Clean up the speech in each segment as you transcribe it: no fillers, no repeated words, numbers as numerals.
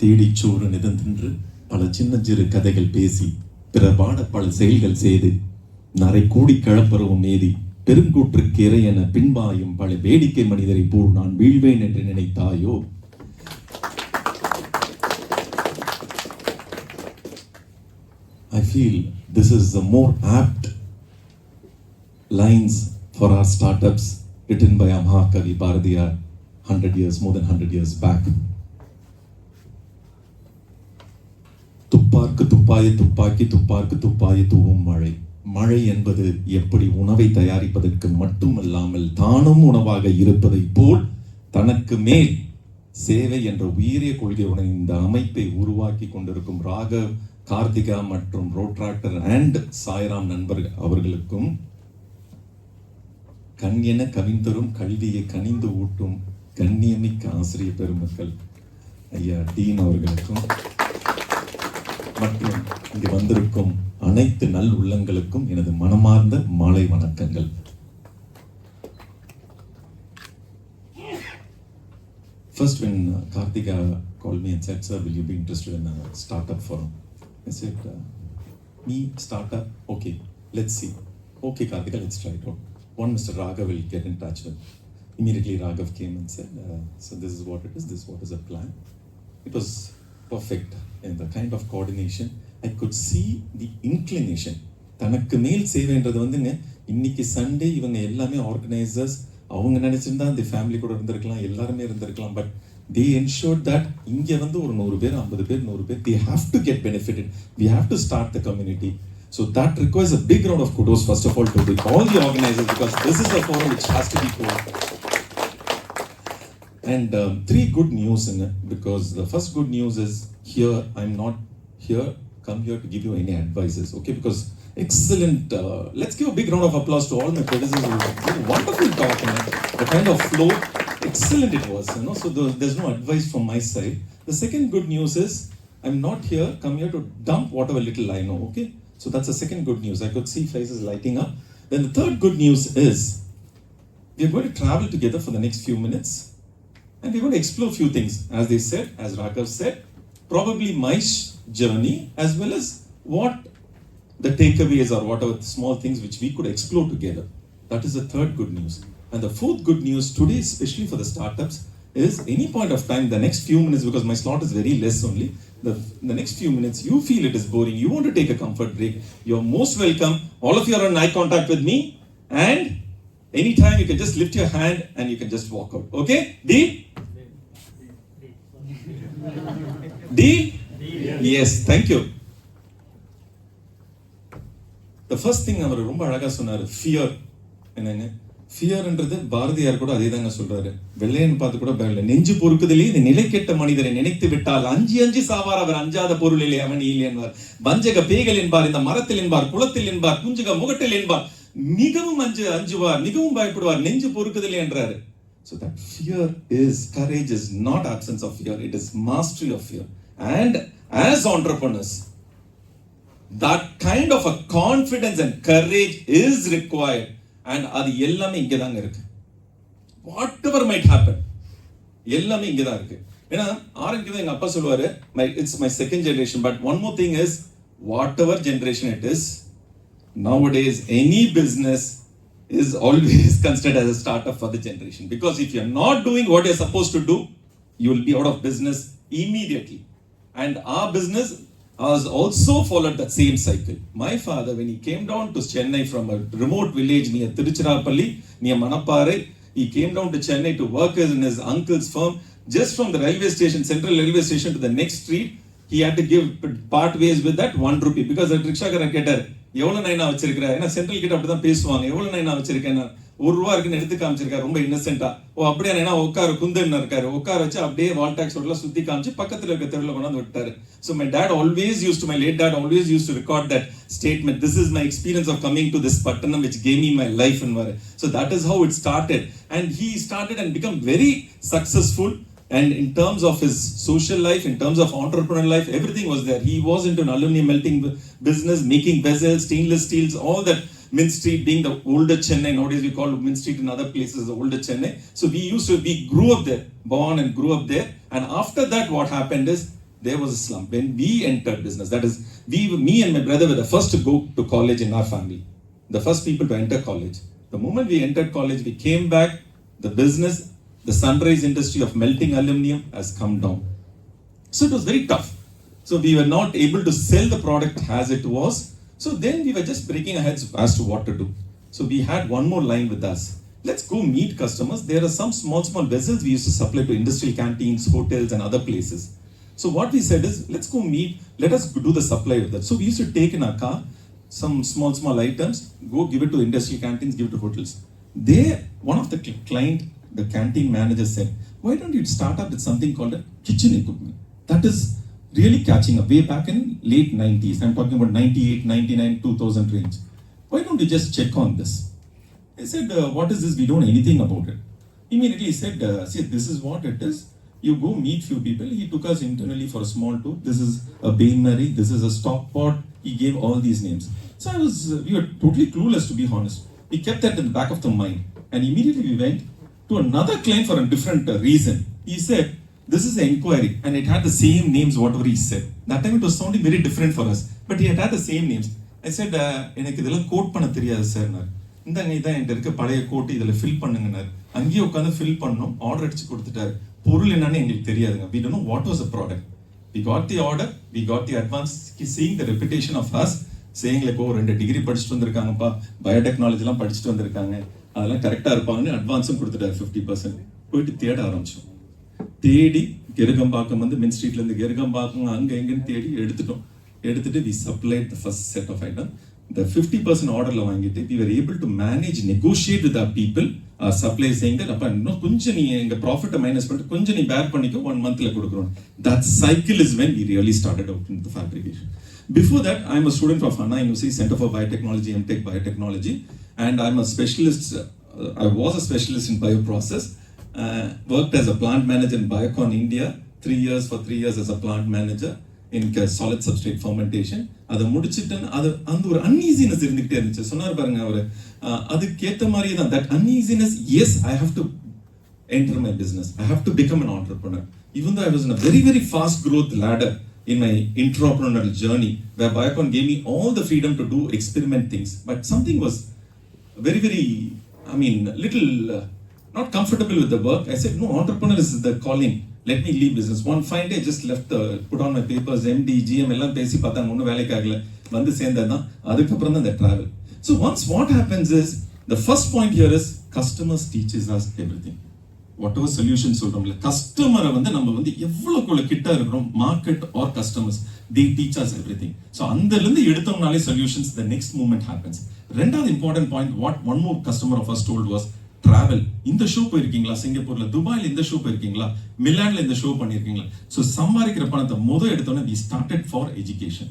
தேடிச்சோறு நிதந்தின்று பல சின்னஞ்சிறு கதைகள் பேசி பிறர் பாட பல செயல்கள் செய்து நரை கூடி கிளப்பறவும் மேதி பெருங்கூற்றுக்கு இறை என பின்பாயும் பல வேடிக்கை மனிதரை போல் நான் வீழ்வேன் என்று நினைத்தாயோ? I feel this is the more apt lines for our startups written by Mahavikavi Bharatiyar 100 years, more than 100 years back. துப்பார்க்கு துப்பாய துப்பாக்கி துப்பார்க்கு துப்பாய தூவும் மழை. மழை என்பது எப்படி உணவை தயாரிப்பதற்கு மட்டுமல்லாமல் தானும் உணவாக இருப்பதை போல் தனக்கு மேல் சேவை என்ற உயரிய கொள்கையுடன் இந்த அமைப்பை உருவாக்கி கொண்டிருக்கும் ராகவ், கார்த்திகா மற்றும் ரோட்ராக்டர் அண்ட் சாய்ராம் நண்பர்கள் அவர்களுக்கும் கண் என கவிந்தரும் கல்வியை கனிந்து ஊட்டும் கண்ணியமிக்க ஆசிரியர் பெருமக்கள் ஐயா டீன் அவர்களுக்கும் மற்றும் இங்கு வந்திருக்கும் அனைத்து நல் உள்ளங்களுக்கும் எனது மனமார்ந்த மாலை வணக்கங்கள். First, when Karthika called me and said, "Sir, will you be interested in a startup forum?" I said, "Me startup? Okay, let's see. Okay, Karthika, let's try it out. One Mr. Raghav will get in touch with." Immediately, Raghav came and said, "So this is what it is. This is what is the plan." It was perfect in the kind of coordination. I could see the inclination. தனக்கு மேல் சேவைன்றது வந்துங்க, இன்னைக்கு Sunday இவங்க எல்லாமே organisers, அவங்க நினைச்சிருந்தா இந்த family கூட இருந்திருக்கலாம், எல்லாருமே இருந்திருக்கலாம். பட் they ensured that இங்க வந்து ஒரு 100 பேர் 50 பேர் 100 பேர் they have to get benefited. We have to start the community. So that requires a big round of kudos first of all to all the organizers, because this is a forum which has to be cool. And three good news in it, because the first good news is here I'm not come here to give you any advices, okay? Because excellent, let's give a big round of applause to all my predecessors. Wonderful talk, the kind of flow, excellent it was, so there's no advice from my side. The second good news is I'm not come here to dump whatever little I know, okay? So that's the second good news. I could see faces lighting up. Then the third good news is we are going to travel together for the next few minutes and we're going to explore a few things. As they said, as Raghav said, probably my journey as well as what the takeaways or whatever small things which we could explore together. That is the third good news. And the fourth good news today, especially for the startups, is any point of time, the next few minutes, because my slot is very less only, the next few minutes you feel it is boring, you want to take a comfort break, you're most welcome. All of you are on eye contact with me, and anytime you can just lift your hand and you can just walk out. Okay? Deal? Deal? Yes, thank you. The first thing அவர் ரொம்ப அழகா சொன்னாரு, fear. என்னங்க ஃபியர்ன்றது பாரதியார் கூட அதே தாங்க சொல்றாரு. வெள்ளையன் பார்த்து கூட பயல, நெஞ்சு பொறுக்குதலே இந்த நிலை கெட்ட மனிதரை நினைத்து விட்டால் அஞ்சி அஞ்சி சாவார் அவர் அஞ்சாத பொருளிலே அவன் இல்லை என்பார். வஞ்சக பேய்கள் என்பார், இந்த மரத்தில் என்பார், குளத்தில் என்பார், குஞ்சுக முகட்டில் என்பார், மிகவும் அஞ்சுவார், மிகவும் பயப்படுவார், நெஞ்சு பொறுக்குதலே என்றாரு. So that fear is, courage is not absence of fear, it is mastery of fear. And as entrepreneurs, that kind of a confidence and courage is required. And அது எல்லாமே இங்கே தாங்க இருக்கு. Whatever might happen, எல்லாமே இங்கே தான் இருக்கு. ஏன்னா ஆரம்பிக்கிறது எங்க அப்பா சொல்லுவாரு, it's my second generation, but one more thing is, whatever generation it is, nowadays any business is always considered as a startup for the generation. Because if you're not doing what you're supposed to do, you will be out of business immediately. And our business has also followed that same cycle. My father, when he came down to Chennai from a remote village near Tiruchirappalli, near Manaparai, he came down to Chennai to work in his uncle's firm. Just from the railway station, central railway station, to the next street, he had to give part ways with that 1 rupee. Because the rickshaw கேட்டார், எவ்வளவு நைனா வச்சிருக்கிற? ஏன்னா central கிட்ட அப்படிதான் பேசுவாங்க. எவ்வளவு நைனா வச்சிருக்கேன்? 1 ரூபா இருக்குன்னு எடுத்து காமிச்சிருக்காரு ரொம்ப இன்னசென்ட்டா. ஓ அப்படியே நைனா உட்கார குந்தன்னு இருக்காரு. உட்கார வச்சு அப்படியே வால் டாக்ஸ் ஓடலாம் சுத்தி காமிச்சு பக்கத்துல இருக்க தெருவில் கொண்டாந்து விட்டாரு. So my late dad always used to record that statement. This is my experience of coming to this Pattanam which gave me my life. So that is how it started. And he started and become very successful. And in terms of his social life, in terms of entrepreneurial life, everything was there. He was into an aluminum melting business, making vessels, stainless steels, all that. Mint Street being the older Chennai, nowadays we call Mint Street in other places the older Chennai. So we grew up there, born and grew up there. And after that, what happened is, there was a slump. When we entered business, that is, me and my brother were the first to go to college in our family. The first people to enter college. The moment we entered college, we came back, the business, the sunrise industry of melting aluminum has come down. So it was very tough. So we were not able to sell the product as it was. So then we were just breaking our heads as to what to do. So we had one more line with us. Let's go meet customers. There are some small vessels we used to supply to industrial canteens, hotels and other places. So what we said is, let's go meet, let us do the supply of that. So we used to take in our car some small items, go give it to industrial canteens, give it to hotels. There, one of the client, the canteen manager said, why don't you start up with something called a kitchen equipment? That is really catching up way back in late 90s. I'm talking about 98, 99, 2000 range. Why don't you just check on this? I said, what is this? We don't know anything about it. Immediately he said, see, this is what it is. You go meet few people. He took us internally for a small tour. This is a Bain Marie. This is a stock pot. He gave all these names. So we were totally clueless, to be honest. We kept that in the back of the mind. And immediately we went to another client for a different reason. He said, this is an inquiry. And it had the same names, whatever he said. That time it was sounding very different for us. But he had the same names. I said, எனக்கு இதெல்லாம் code பண்ண தெரியாது sir. இந்தாங்க இதான் என்கிட்ட இருக்க பழைய கோட்டு இதில் ஃபில் பண்ணுங்கன்னாரு. அங்கேயே உட்காந்து ஃபில் பண்ணோம். ஆர்டர் அடிச்சு கொடுத்துட்டாரு. பொருள் என்னன்னு எங்களுக்கு தெரியாதுங்க. We don't know what was the product. We got the order, we got the advance, seeing the reputation of us, saying like, oh, 2 degree படிச்சுட்டு வந்திருக்காங்கப்பா, பயோடெக்னாலஜிலாம் படிச்சுட்டு வந்திருக்காங்க, அதெல்லாம் கரெக்டாக இருப்பாங்கன்னு அட்வான்ஸும் கொடுத்துட்டாரு 50%. போயிட்டு தேட ஆரம்பிச்சோம். தேடி கெருகம்பாக்கம் வந்து மின் ஸ்ட்ரீட்லேருந்து கெருகம்பாக்கம் அங்கே எங்கேன்னு தேடி எடுத்துட்டு we supplied the first set of item. The 50% orderல வாங்கிட்டு we were able to manage, negotiate with our people, our suppliers, saying that அப்பா இன்னும் கொஞ்சம் நீ எங்க ப்ராஃபிட்டை மைனஸ் பண்ணிட்டு கொஞ்சம் நீ பேர் பண்ணிக்கோ, 1 monthல கொடுக்குறோம். That cycle is when we really started out into fabrication. Before that, I'm a student of Anna University Center for Biotechnology, MTech Biotechnology, and I'm a specialist. I was a specialist in bioprocess. Worked as a plant manager in Biocon India, 3 years as a plant manager in solid substrate fermentation. அதை முடிச்சிட்டு அது அந்த ஒரு uneasiness இருந்துகிட்டே இருந்துச்சு. சொன்னார் பாருங்க அவரு, அதுக்கேற்ற மாதிரியே தான் that uneasiness. Yes, I have to enter my business. I have to become an entrepreneur. Even though I was in a very fast growth ladder in my entrepreneurial journey, where Biocon gave me all the freedom to do experiment things, but something was very little not comfortable with the work. I said, no, entrepreneur is the calling. Let me leave business. One fine day, just left, put on my papers, MD, GM, எல்லாம் பேசி பார்த்தாங்க, ஒன்றும் வேலைக்கு ஆகல, வந்து சேர்ந்ததுதான். அதுக்கப்புறம் தான் the travel. So once what happens is, the first point here is, customers teaches us everything. Whatever solution சொல்றோம்ல, கஸ்டமரை வந்து நம்ம வந்து எவ்வளவுக்குள்ள கிட்ட இருக்கிறோம், market or customers, they teach us everything. So அந்தலேருந்து எடுத்தோம்னாலே solutions, the next movement happens. ரெண்டாவது important point, what one more customer of us told was, travel. இந்த ஷோ போயிருக்கீங்களா, சிங்கப்பூர்ல, துபாயில இந்த ஷோ போயிருக்கீங்களா, மிலான்ல இந்த ஷோ பண்ணிருக்கீங்களா? So சம்பாதிக்கிற பணத்தை முதல் எடுத்தோன்னே we started for education.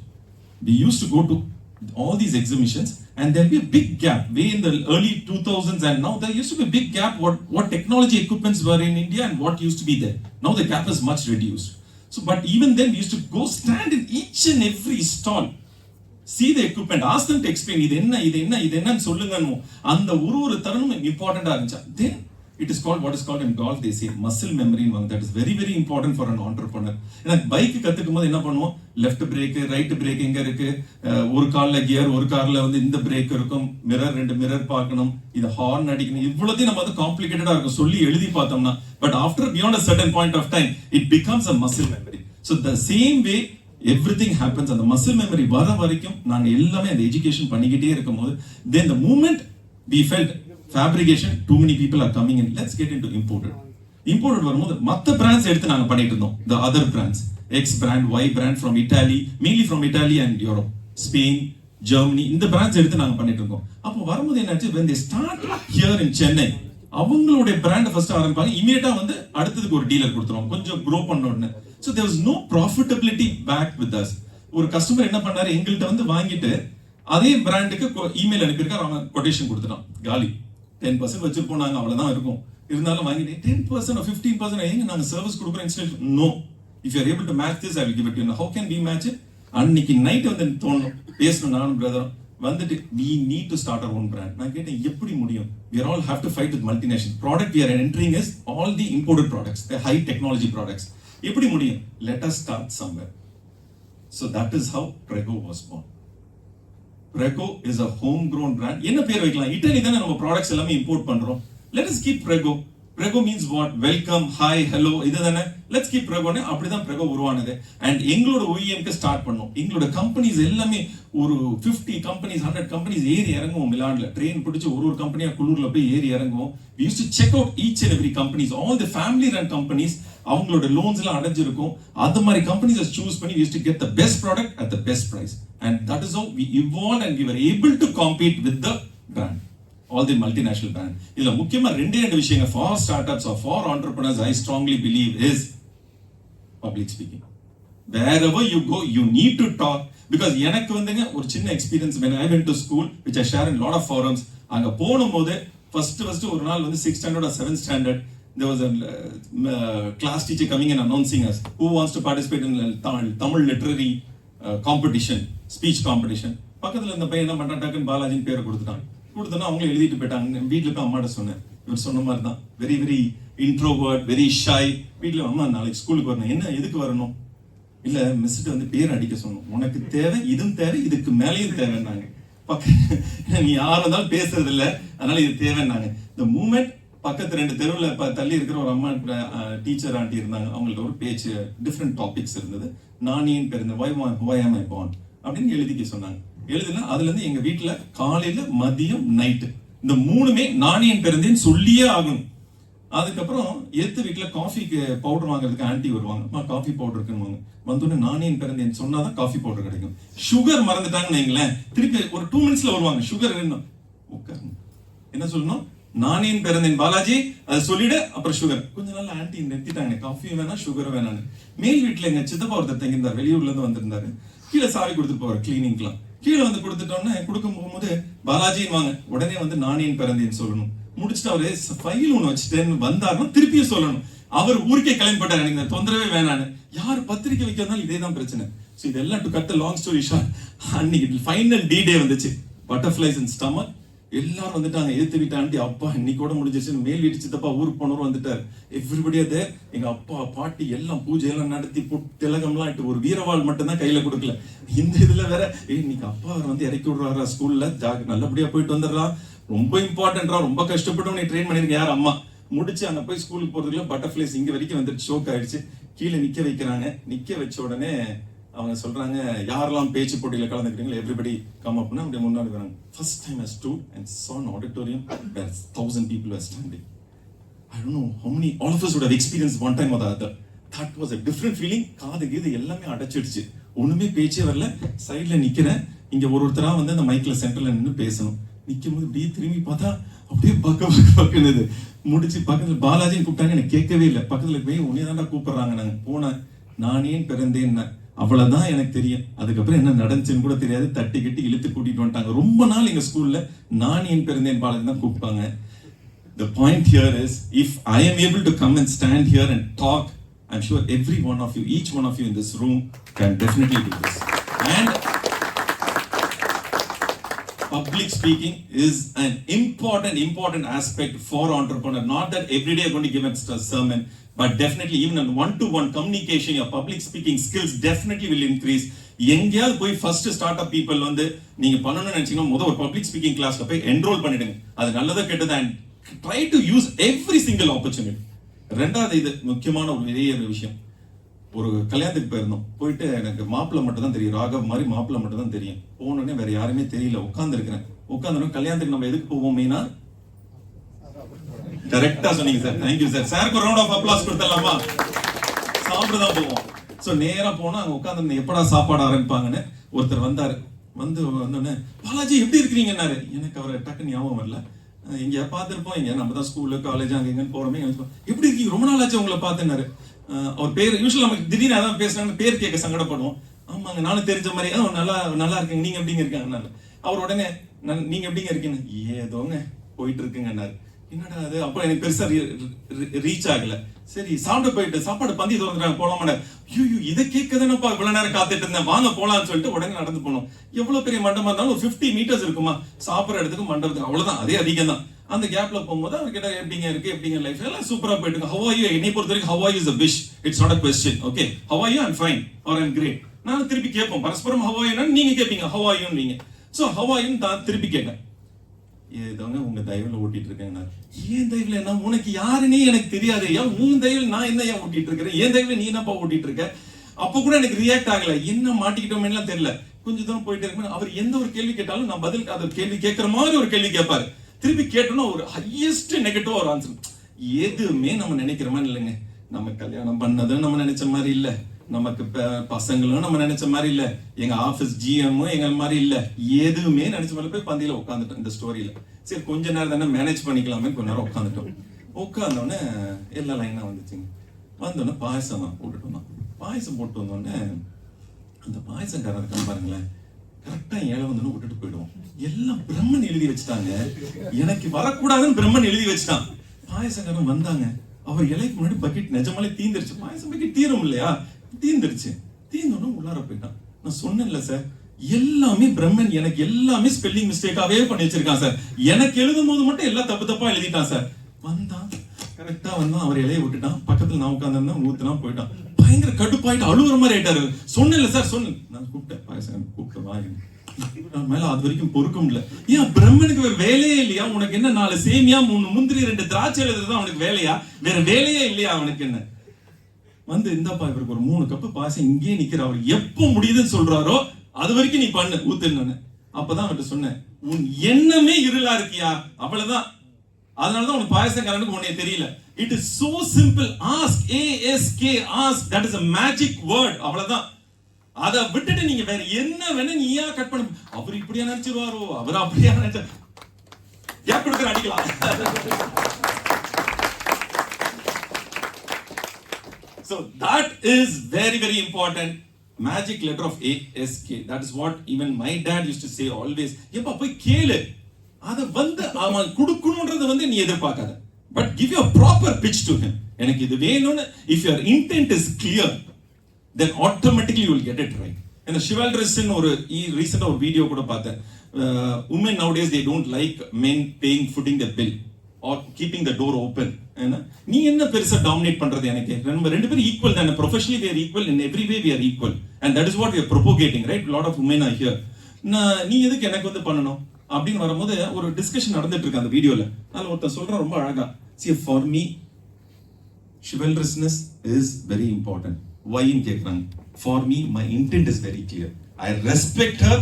We used to go to all these exhibitions and there'll be a big gap way in the early 2000s, and now there used to be a big gap what technology equipments were in India and what used to be there. Now the gap is much reduced. So but even then we used to go stand in each and every stall, see the equipment, ask them to explain, இது என்னன்னு சொல்லுங்கன்னு. அந்த ஒரு தருணம் இம்பார்ட்டண்டா இருந்துச்சு. Then it is called, what is called in golf, they say muscle memory. That is very important for an entrepreneur. எனக்கு bike கத்துக்கும் போது என்ன பண்ணுவோம், லெஃப்ட் பிரேக் ரைட் பிரேக் எங்க இருக்கு, ஒரு கால்ல கியர், ஒரு கார்ல வந்து இந்த பிரேக் இருக்கும், மிரர் 2 மிரர் பார்க்கணும், இது ஹார்ன் அடிக்கணும், இவ்வளவுதையும் நம்ம வந்து காம்ப்ளிகேட்டடா இருக்கும் சொல்லி எழுதி பார்த்தோம்னா, but after beyond a certain point of time it becomes a muscle memory. So the same way everything happens. அந்த muscle memory வர வரைக்கும் நாங்க எல்லாமே அந்த எஜுகேஷன் பண்ணிக்கிட்டே இருக்கும்போது, then the moment we felt fabrication, too many people are coming in, let's get into imported வரும்போது மற்ற பிராண்ட்ஸ் எடுத்து நாங்க பண்ணிட்டு இருந்தோம். the other brands, X brand, Y brand from Italy, mainly from Italy and Europe, Spain, Germany, இந்த brands எடுத்து நாங்க பண்ணிட்டு இருக்கோம். அப்போ வரும்போது என்னாச்சு, when they start here in Chennai, அவங்களுடைய பிராண்ட் ஃபர்ஸ்ட் ஆரம்பிப்பாங்க, இமிடியேட்டா வந்து அடுத்ததுக்கு ஒரு டீலர் கொடுத்துருவோம், கொஞ்சம் க்ரோ பண்ணோன்னு. So there was no profitability back with us. ஒரு கஸ்டமர் என்ன பண்ணாரு, எங்கள்கிட்ட வந்து வாங்கிட்டு அதே பிராண்டுக்கு இமெயில் அனுப்பியிருக்காரு, அவங்க கொட்டேஷன் கொடுத்துட்டான், காலி. 10% வச்சிருப்போம் நாங்க, அவ்வளவுதான் இருக்கும். இருந்தாலும் வாங்கிட்டு 10% or 15% எங்க நாங்க சர்வீஸ் கொடுக்குறோம் instant. No, if you are able to match this I will give it you. How can we match it? அன்னைக்கு நைட் வந்து தோணும், பேசணும் நானும் பிரதரும் வந்துட்டு, we need to start our own brand. நான் கேட்டேன், எப்படி முடியும்? We all have to fight with multinational. Product we are entering is all the imported products, the high technology products. எப்படி முடியும்? Let us start somewhere. So that is how Prego was born. Prego is a homegrown brand. என்ன பேர் வைக்கலாம்? இட்டலி தானே நம்ம products எல்லாமே import பண்றோம். Let us keep Prego. Prego means what? Welcome, hi, hello. இதுதானே. Let's keep Prego. அப்படிதான் Prego உருவானது. And எங்களோட OEM க்கு ஸ்டார்ட் பண்ணோம். எங்களோட கம்பெனிஸ் எல்லாமே ஒரு 50 கம்பெனிஸ் 100 கம்பெனிஸ் ஏறி இறங்குவோம். மிலான்ல ட்ரெயின் பிடிச்சு ஒரு கம்பெனியா குளூர்ல போய் ஏறி இறங்குவோம். We used to check out each and every companies. All the family run companies, அவங்களோட லோன்ஸ் எல்லாம் அடைஞ்சிருக்கும். அது மாதிரி கம்பெனிஸ் சூஸ் பண்ணி we used to get the best product at the best price. And that is how we evolved and we were able to compete with the brand. All the multinational brand. இதுல முக்கியமா ரெண்டு விஷயங்கள் for startups or for entrepreneurs I strongly believe is public speaking. Wherever you go you need to talk, because எனக்கு வந்துங்க ஒரு சின்ன experience when I went to school which I share in lot of forums. அங்க போனும்போது first ஒரு நாள் வந்து 6th standard or 7th standard there was a class teacher coming and announcing us who wants to participate in Tamil literary competition, speech competition. பக்கத்துல இந்த பையன் என்ன பண்றான், பாலாஜி பேரை கொடுத்துட்டான். அவங்களும் எழுதிட்டு போயிட்டாங்க. வீட்டுல போய் அம்மாட்ட சொன்னேன், இவர் சொன்ன மாதிரி தான், very very introvert, very shy. வீட்டுல அம்மா நாளைக்கு ஸ்கூலுக்கு வரணும். என்ன எதுக்கு வரணும்? இல்ல மிஸ்ட்டு வந்து பேர் அடிக்க சொன்னோம். உனக்கு தேவை, இதுவும் தேவை, இதுக்கு மேலேயும் தேவைன்னாங்க. நீ யாரும் இருந்தாலும் பேசுறது இல்லை, அதனால இது தேவைன்னாங்க. இந்த மூமெண்ட் பக்கத்து 2 தெருவில் தள்ளி இருக்கிற ஒரு அம்மா டீச்சர் ஆண்டி இருந்தாங்க. அவங்கள்ட்ட ஒரு பேச்சு டிஃப்ரெண்ட் டாபிக்ஸ் இருந்தது. நான் ஏன் பிறந்தேன், why am I born அப்படின்னு எழுதிக்க சொன்னாங்க. எழுதுனா அதுல இருந்து எங்க வீட்டுல காலையில மதியம் நைட்டு இந்த 3மே நாணயம் பிறந்தேன்னு சொல்லியே ஆகணும். அதுக்கப்புறம் எடுத்த வீட்டுல காஃபிக்கு பவுடர் வாங்குறதுக்கு ஆன்டி வருவாங்க. காஃபி பவுடர் இருக்குன்னு வந்தோடனே நாணயம் பிறந்தேன்னு சொன்னாதான் காஃபி பவுடர் கிடைக்கும். சுகர் மறந்துட்டாங்கன்னு வைங்களேன், திருப்பி ஒரு 2 மினிட்ஸ்ல வருவாங்க. சுகர் வேணும், உட்காரணும். என்ன சொல்லணும்? நாணயம் பிறந்தேன் பாலாஜி, அதை சொல்லிடு, அப்புறம் சுகர். கொஞ்ச நாள் ஆன்டி நிறுத்திட்டாங்க, காஃபி வேணாம் சுகர் வேணான்னு. மேல் வீட்டுல எங்க சித்தப்பா ஒருத்தர் தங்கியிருந்தார், வெளியூர்ல இருந்து வந்திருந்தாரு. கீழே சாவி கொடுத்துட்டு போவார் கிளீனிங்லாம். கீழே வந்து கொடுத்துட்டோன்னே கொடுக்க போகும்போது பாலாஜின்னு வாங்க, உடனே வந்து நாணயம் பிறந்தேன்னு சொல்லணும். முடிச்சுட்டு அவரு ஃபைல் ஒண்ணு வச்சுட்டேன்னு வந்தாருன்னா திருப்பியும் சொல்லணும். அவர் ஊருக்கே கிளம்பி போட்டார், எனக்கு தொந்தரவே வேணான்னு. யார் பத்திரிக்கை வைக்கிறதாலும் இதே தான் பிரச்சனை. ஸோ இதெல்லாம் to cut the long story short, அன்னைக்கு ஃபைனல் டே வந்துச்சு. பட்டர்ஃபிளைஸ் இன் ஸ்டமக். எல்லாரும் வந்துட்டாங்க. ஏத்து வீட்டு ஆண்டி, அப்பா இன்னைக்கு கூட முடிஞ்சிச்சு. மேல் வீட்டு சித்தப்பா ஊருக்கு போனவரும் வந்துட்டார். எவ்ரிபடி அதே எங்க அப்பா பாட்டி எல்லாம் பூஜை எல்லாம் நடத்தி திலகம்லாம் இட்டு ஒரு வீரவாள் மட்டும் தான் கையில கொடுக்கல. இந்த இதுல வேற இன்னைக்கு அப்பா அவர் வந்து இறக்கி விடுறாரா ஸ்கூல்ல, நல்லபடியா போயிட்டு வந்துடுறா, ரொம்ப இம்பார்ட்டன்டா, ரொம்ப கஷ்டப்பட்டு நீ ட்ரெயின் பண்ணிருக்க யார் அம்மா. முடிச்சு அங்க போய் ஸ்கூலுக்கு போறதுக்குள்ள பட்டர்ஃபிளைஸ் இங்க வரைக்கும் வந்துட்டு ஷோக் ஆயிடுச்சு. கீழே நிக்க வைக்கிறாங்க. நிக்க வச்ச உடனே அவங்க சொல்றாங்க, யாரெல்லாம் பேச்சு போட்டியில கலந்துக்கிறீங்களோ எவ்ரிபடி கம் அப்னா அப்படியே முன்னாடி வராங்க. First time I stood and saw an auditorium where 1000 people were standing. I don't know how many all of us would have experienced one time or the other. That was a different feeling. காது கீது எல்லாமே அடைச்சிடுச்சு, ஒண்ணுமே பேச்சே வரல. சைட்ல நிக்கிறேன். இங்க ஒருத்தரா வந்து அந்த மைக்ல சென்டர்ல நின்று பேசணும். நிக்கும் போது இப்படியே திரும்பி பார்த்தா அப்படியே பக்குனது. முடிச்சு பக்கத்துல பாலாஜின்னு கூப்பிட்டாங்க, எனக்கு கேட்கவே இல்லை. பக்கத்துல போய் உன்னையதாண்டா கூப்பிடுறாங்க. நாங்க போனேன், நான் ஏன் பிறந்தேன் அவ்வளவுதான் எனக்கு தெரியும். அதுக்கப்புறம் என்ன நடந்துச்சுன்னு கூட தெரியாது. தட்டி கட்டி இழுத்து கூட்டிட்டு வந்துட்டாங்க. ரொம்ப நாள் எங்க ஸ்கூல்ல நான் ஏன் பிறந்தேன் பாலாஜி தான் கூப்பிட்டாங்க. The point here is, if I am able to come and stand here and talk, I'm sure every one of you, each one of you in this room can definitely do this. And public speaking is an important aspect for entrepreneur. Not that every day you're going to give a sermon, but definitely even in one-to-one communication, your public speaking skills definitely will increase. எங்கேயாவது போய் first start up people வந்து நீங்க பண்ணணும்னு நினைச்சீங்கன்னா முதல் ஒரு public speaking கிளாஸ்ல போய் என்ரோல் பண்ணிடுங்க. அது நல்லதா கெட்டதா and try to use every single opportunity. ரெண்டாவது, இது முக்கியமான ஒரு பெரிய விஷயம். ஒரு கல்யாணத்துக்கு போயிருந்தோம். போயிட்டு எனக்கு மாப்பிள்ளை மட்டும் தான் தெரியும், ராகவ் மாதிரி மாப்பிள்ளை மட்டும் தான் தெரியும். போனோடனே வேற யாருமே தெரியல. உட்காந்துருக்கேன். கல்யாணத்துக்கு நம்ம எதுக்கு போவோம் மெயினா? கரெக்டா சொன்னீங்க சார், தேங்க்யூ சார். சாருக்கு ஒரு ரவுண்ட் ஆஃப் அப்ளாஸ் கொடுத்தலாமா? சாப்பிடதான் போவோம். சோ நேரா போனா அங்க உட்காந்து எப்படா சாப்பாடு ஆரம்பிப்பாங்கன்னு ஒருத்தர் வந்தாரு. வந்தோடனே பாலாஜி எப்படி இருக்கிறீங்கன்னாரு. எனக்கு அவரை டக்குன்னு ஞாபகம் வரல. இங்க பார்த்திருப்போம், இங்க நம்ம தான் ஸ்கூலு காலேஜ் அங்க எங்கன்னு போறோமே. எப்படி இருக்கீங்க, ரொம்ப நாள் ஆச்சு உங்களை பார்த்தேன்னாரு. அவர் பேர் யூஸ்வலா நமக்கு திடீர்னு அதான் பேசுறாங்க, பேர் கேட்க சங்கடப்படுவோம். ஆமாங்க நானும் தெரிஞ்ச மாதிரி, நல்லா இருக்கீங்க, நீங்க எப்படிங்க இருக்காங்க. அவர் உடனே நீங்க எப்படிங்க இருக்கீங்க, ஏதோங்க போயிட்டு இருக்குங்கன்னாரு. என்னடா அது, அப்போ எனக்கு பெருசா ரீச் ஆகல. சரி போயிட்டு சாப்பாடு பந்தி திறந்துட்டாங்க, போலாமாட. ஐயோ இதை கேட்கதானப்பா இவ்வளவு நேரம் காத்துட்டு இருந்தேன், வாங்க போலான்னு சொல்லிட்டு உடனே நடந்து போனோம். எவ்வளவு பெரிய மண்டபம் இருந்தாலும் ஒரு 50 மீட்டர்ஸ் இருக்குமா சாப்பிட்ற இடத்துக்கு மண்டபத்துக்கு, அவ்வளவுதான், அதே அதிகம் தான். அந்த கேப்ல போகும்போது அவர் கிட்ட எப்படிங்க லைஃப் எல்லாம் சூப்பரா போயிட்டு இருக்கு. How are you? என்னை பொறுத்த வரைக்கும் how are you is a wish, it's not a question. Okay, how are you? I'm fine or I'm great. நான் திருப்பி கேட்போம் பரஸ்பரம் how are you னா நீங்க கேப்பீங்க how are you நீங்க. சோ how are you தான் திருப்பி கேட்டேன். ஏதோங்க உங்க தயவுல ஓட்டிட்டு இருக்கேன். ஏன் தயவுல என்ன? உனக்கு யாருன்னே எனக்கு தெரியாது. ஏன் உன் தயவுல நான் என்ன ஏன் ஓட்டிட்டு இருக்கிறேன்? ஏன் தயவுல நீ என்னப்பா ஓட்டிட்டு இருக்க? அப்ப கூட எனக்கு ரியாக்ட் ஆகல. என்ன மாட்டிக்கிட்டோம்னு தெரியல. கொஞ்சம் தூரம் போயிட்டே இருக்கும். அவர் எந்த ஒரு கேள்வி கேட்டாலும் நான் பதில் அந்த கேள்வி கேட்கிற மாதிரி ஒரு கேள்வி கேட்பாரு. திருப்பி கேட்டோம்னா ஒரு ஹையஸ்ட் நெகட்டிவ் ஒரு ஆன்சர். எதுவுமே நம்ம நினைக்கிற மாதிரி இல்லைங்க. நம்ம கல்யாணம் பண்ணதும் நம்ம நினைச்ச மாதிரி இல்ல, நமக்கு பசங்களும் நம்ம நினைச்ச மாதிரி இல்ல, எங்க ஆபீஸ் ஜிஎம்மும் எங்க மாதிரி இல்ல, எதுவுமே நினைச்ச மாதிரி போய் பந்தியில உட்காந்துட்டோம். இந்த ஸ்டோரியில சரி கொஞ்ச நேரம் தானே மேனேஜ் பண்ணிக்கலாமே, கொஞ்ச நேரம் உட்காந்துட்டோம். உட்காந்தோடனே எல்லா லைனா வந்துச்சுங்க. வந்தோடனே பாயசம் தான் போட்டுட்டு வந்தோம். பாயசம் போட்டு வந்தோடனே அந்த பாயசக்காரர் இருக்கான்னு பாருங்களேன், கரெக்டா ஏழை வந்து விட்டுட்டு போயிடுவோம். எல்லாம் பிரம்மன் எழுதி வச்சுட்டாங்க, எனக்கு வரக்கூடாதுன்னு பிரம்மன் எழுதி வச்சுட்டான். பாயசக்காரன் வந்தாங்க, அவர் இலைக்கு முன்னாடி பக்கெட் நிஜமாலே தீந்துருச்சு. பாயசம் பக்கெட் தீரும் இல்லையா, தீந்துருச்சு. தீர்ந்தோன்னு உள்ளார போயிட்டான். நான் சொன்னேன்ல சார், எல்லாமே பிரம்மன் எனக்கு எல்லாமே ஸ்பெல்லிங் மிஸ்டேக்காவே பண்ணி வச்சிருக்கான் சார். எனக்கு எழுதும் போது மட்டும் எல்லாம் தப்பு தப்பா எழுதிட்டான் சார். வந்தான் கரெக்டா வந்தான், அவர் இலையை விட்டுட்டான். பக்கத்துல நான் உட்கார்ந்து ஊத்துனா போயிட்டான். பயங்கர கடுப்பாயிட்டு அழுவுற மாதிரி ஆயிட்டாரு. சொன்னேன்ல சார் சொன்னேன். நான் கூப்பிட்டேன் பாயசம் கூப்பிட்டு வாங்க மேல அது வரைக்கும் பொறுக்க முடியல. ஏன் பிரம்மனுக்கு வேற வேலையே இல்லையா? உனக்கு என்ன 4 சேமியா 3 முந்திரி 2 திராட்சை எழுதுதான் அவனுக்கு வேலையா? வேற வேலையே இல்லையா அவனுக்கு? என்ன வந்து இந்தாப்பா இவருக்கு ஒரு 3 கப்பு பாயசம் இங்கே நிக்கிற, அவர் எப்ப முடியுதுன்னு சொல்றாரோ அது வரைக்கும் நீ பண்ணு ஊத்துன்னு. அப்பதான் அவர்கிட்ட சொன்னேன், உன் எண்ணமே இருளா இருக்கியா, அவ்வளவுதான். அதனாலதான் உனக்கு பாயசக்காரனுக்கு உன்னைய தெரியல. It is so simple. Ask, ASK, ask, that is a magic word. அவ்வளவுதான். அதை விட்டுட்டு நீங்க வேற என்ன வேணா நீயா கட் பண்ண. அவர் இப்படியா நினைச்சிருவாரோ, அவர் அப்படியா நினைச்சா கேப் கொடுக்குற அடிக்கலாம். So that is very very important. Magic letter of ASK. That is what even my dad used to say always. எப்ப போய் கேளு, அத வந்து அவன் கொடுக்கணும்ன்றது வந்து நீ எதிர்பார்க்காத. But give your proper pitch to him. எனக்கு இது வேணும்னு if your intent is clear, then automatically you will get it right. And the chivalrous in ஒரு recent ஒரு வீடியோ கூட பார்த்தேன். Women nowadays they don't like men paying footing the bill or keeping the door open. நீ என்ன பெருசா dominate பண்றது? எனக்கு நம்ம ரெண்டு பேரும் ஈக்குவல் தானே. Professionally we are equal, in every way we are equal, and that is what we are propagating, right? A lot of women are here. நீ எதுக்கு எனக்கு வந்து பண்ணணும் அப்படின்னு வரும்போது ஒரு டிஸ்கஷன் நடந்துட்டு இருக்கு அந்த வீடியோல. அதுல ஒருத்தர் சொல்ற ரொம்ப அழகா, see for me chivalrousness is very important. Why in கேக்குறாங்க. For me my intent is very clear. I respect her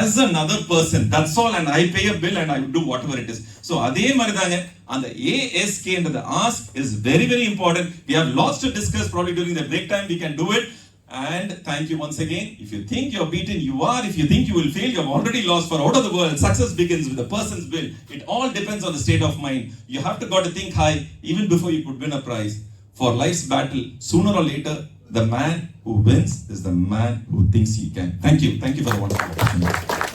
as another person, that's all, and I pay a bill and I do whatever it is. So அதே மாதிரி தாங்க அந்த ASK ன்றது ask is very very important. We have lots to discuss, probably during the break time we can do it. And thank you once again. If you think you're beaten, you are. If you think you will fail, you have already lost. For out of the world, success begins with a person's will. It all depends on the state of mind. You have to got to think high even before you could win a prize. For life's battle, sooner or later, the man who wins is the man who thinks he can. Thank you for the wonderful opportunity.